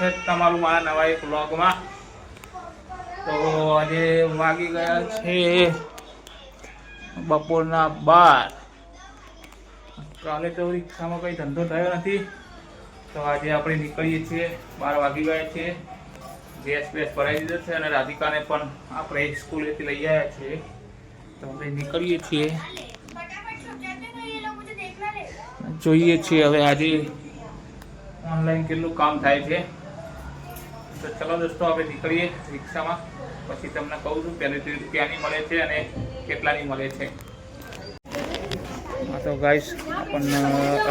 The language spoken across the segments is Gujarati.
છે તમારું મારા નવા એક વ્લોગમાં। તો આજે વાગી ગયા છે બપોરના 12। કાલે તો રિક્ષામાં કંઈ ધંધો થયો નથી, તો આજે આપણે નીકળીએ છીએ। 12 વાગી ગયા છે। ગેસ ભરાઈ દીધો છે અને રાધિકાને પણ આપણે સ્કૂલેથી લઈ આવ્યા છીએ, તો આપણે નીકળીએ છીએ। જોઈએ છીએ હવે આજે ઓનલાઈન કેટલું કામ થાય છે। તો ચલો દોસ્તો, આપણે નીકળીએ રિક્ષામાં, પછી તમને કહું છું પહેલેથી રૂપિયાની મળે છે અને કેટલાની મળે છે। હા તો ગાઈસ, આપણને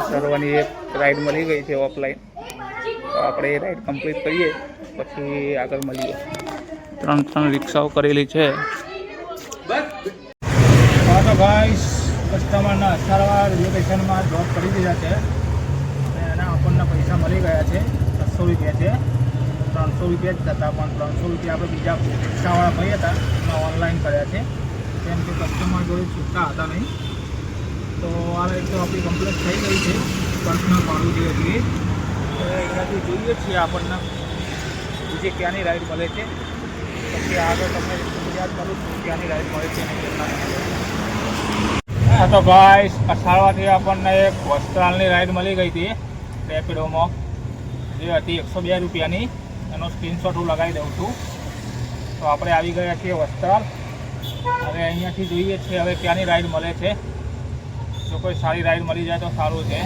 સરવાની એક રાઈડ મળી ગઈ છે ઓફલાઈન, તો આપણે એ રાઈડ કમ્પ્લીટ કરીએ પછી આગળ મળીએ। 3 રિક્ષાઓ કરેલી છે। હા તો ગાઈસ, કસ્ટમરના સારવાર લોકેશનમાં ડ્રોપ કરી દીધા છે અને એના આપણને પૈસા મળી ગયા છે। 600 રૂપિયા છે। 300 રૂપિયા જ થતા, પણ 300 રૂપિયા આપણે બીજા રિક્ષાવાળા ભાઈ હતા એમાં ઓનલાઈન કર્યા છે, કેમ કે કસ્ટમર જોડે છૂટતા હતા નહીં। તો આ રાઈડ તો આપણી કમ્પ્લીટ થઈ ગઈ છે। પર્સનલ ભાડું જે હતી તો અહીંયાથી જોઈએ છીએ આપણને બીજી ક્યાંની રાઈડ મળે છે, પછી આગળ તમને યાદ કરું છું ક્યાંની રાઈડ મળે છે અને કેટલાની મળે છે। હા તો ગાઈસ, કસાળવાથી આપણને એક વસ્ત્રાલની રાઈડ મળી ગઈ હતી રેપિડોમાં, જે હતી 102 રૂપિયાની। એનો સ્ક્રીનશોટ હું લગાવી દઉં છું। તો આપણે આવી ગયા છીએ વસ્ત્રાલ। હવે અહીંયાથી જોઈએ છીએ હવે ક્યાંની રાઈડ મળે છે। જો કોઈ સારી રાઈડ મળી જાય તો સારું છે,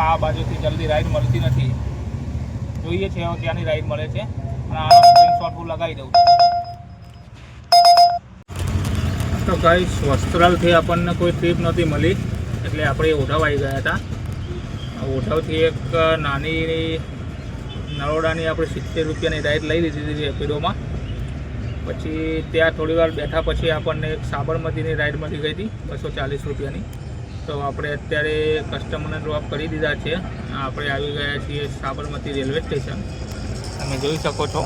આ બાજુથી જલ્દી રાઈડ મળતી નથી। જોઈએ છીએ હવે ક્યાંની રાઈડ મળે છે અને આનો સ્ક્રીનશોટ હું લગાવી દઉં છું। તો ગાઈસ, વસ્ત્રાલથી આપણને કોઈ ટ્રીપ નહોતી મળી, એટલે આપણે ઓઢવ આવી ગયા હતા। ઓઢવથી એક નાની નરોડાની આપણે 70 રૂપિયાની રાઈડ લઈ લીધી હતી રેપિડોમાં। પછી ત્યાં થોડી વાર બેઠા પછી આપણને એક સાબરમતીની રાઈડ મળી ગઈ હતી 240 રૂપિયાની। તો આપણે અત્યારે કસ્ટમરને ડ્રોપ કરી દીધા છે। આપણે આવી ગયા છીએ સાબરમતી રેલવે સ્ટેશન, તમે જોઈ શકો છો।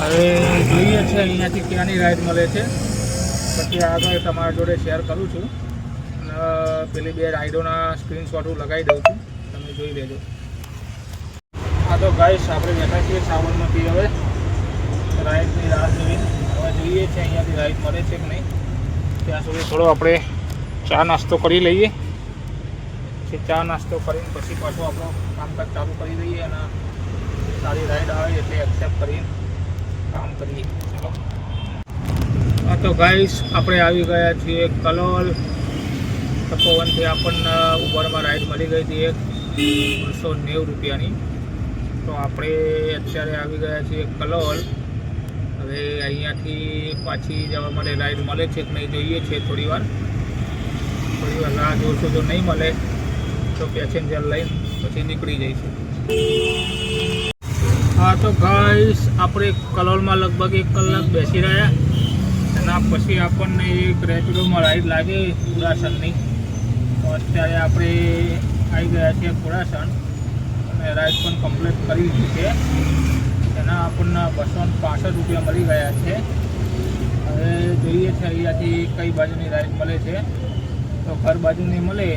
હવે જોઈએ છે અહીંયાથી ક્યાંની રાઈડ મળે છે, પછી આગળ તમારા જોડે શેર કરું છું અને પેલી 2 રાઈડોના સ્ક્રીનશોટ હું લગાવી દઉં છું, તમે જોઈ લેજો। હા તો ગાઈસ, આપણે બેઠા છીએ સાબરમતી। હવે રાઈડની રાહ જોઈને હવે જોઈએ છે અહીંયાથી રાઈડ મળે છે કે નહીં। ત્યાં સુધી થોડો આપણે ચા નાસ્તો કરી લઈએ, પછી ચા નાસ્તો કરીને પછી પાછું આપણું કામકાજ ચાલુ કરી દઈએ અને સારી રાઈડ આવે એટલે એક્સેપ્ટ કરીને કામ કરીએ। ચલો। હા તો ગાઈસ, આપણે આવી ગયા છીએ કલોલ। તપોવનથી આપણને ઉબરમાં રાઈડ મળી ગઈ હતી એક 290 રૂપિયાની। તો આપણે અત્યારે આવી ગયા છીએ કલોલ। હવે અહીંયાથી પાછી જવા માટે રાઈડ મળે છે કે નહીં જોઈએ છીએ। થોડી વાર રાહ જોઈશું, જો નહીં મળે તો પેસેન્જર લઈને પછી નીકળી જઈશું। હા તો ગાઈસ, આપણે કલોલમાં લગભગ 1 કલાક બેસી રહ્યા, એના પછી આપણને એક રેપિડોમાં રાઈડ લાગે કુડાસનની। તો અત્યારે આપણે આવી ગયા છીએ કુડાસન અને રાઈડ પણ કમ્પ્લીટ કરી દીધી છે। એના આપણને 265 રૂપિયા મળી ગયા છે। હવે જોઈએ છે અહીંયાથી કઈ બાજુની રાઈડ મળે છે। તો ઘર બાજુની મળે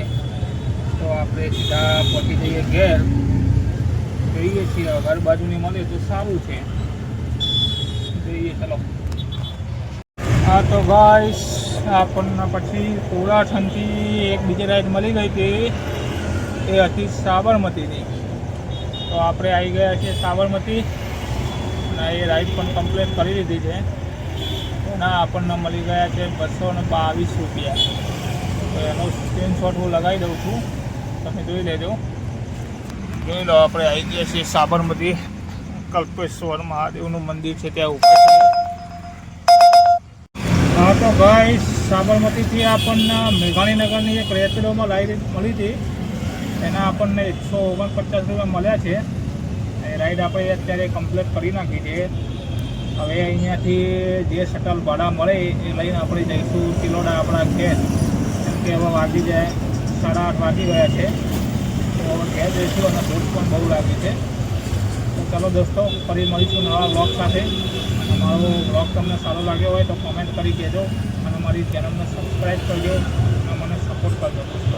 તો આપણે સીધા પહોંચી જઈએ ઘેર। જોઈએ છીએ ઘર બાજુની મળે તો સારું છે, જોઈએ। ચલો। હા તો ગાઈસ, આપણને પછી કુડાસનથી એક બીજી રાઈડ મળી ગઈ હતી, એ હતી સાબરમતીની। તો આપણે આવી ગયા છીએ સાબરમતી અને એ રાઈડ પણ કમ્પ્લીટ કરી લીધી છે। એના આપણને મળી ગયા છે 222 રૂપિયા। તો એનો સ્ક્રીનશોટ હું લગાવી દઉં છું, તમે જોઈ લેજો। જોઈ લો, આપણે આવી ગયા છીએ સાબરમતી। કલ્પેશ્વર મહાદેવનું મંદિર છે ત્યાં ઉપર છે। હા તો ગાઈસ, સાબરમતીથી આપણને મેઘાણીનગરની એક રેપિડોમાં રાઈડ મળી હતી, એના આપણને 149 રૂપિયા મળ્યા છે। એ રાઈડ આપણે અત્યારે કમ્પ્લીટ કરી નાખી છે। હવે અહીંયાથી જે શટલ ભાડા મળે એ લઈને આપણે જઈશું તિલોડા આપણા ઘેર, કેમ કે હવે વાગી જાય 8:30 વાગી ગયા છે। તો ઘેર જઈશું અને ભૂખ પણ બહુ લાગી છે। તો ચાલો દોસ્તો, ફરી મળીશું નવા વ્લોગ સાથે। અમારો વ્લોગ તમને સારો લાગ્યો હોય તો કોમેન્ટ કરી કહેજો અને મારી ચેનલને સબસ્ક્રાઈબ કરજો અને મને સપોર્ટ કરજો દોસ્તો।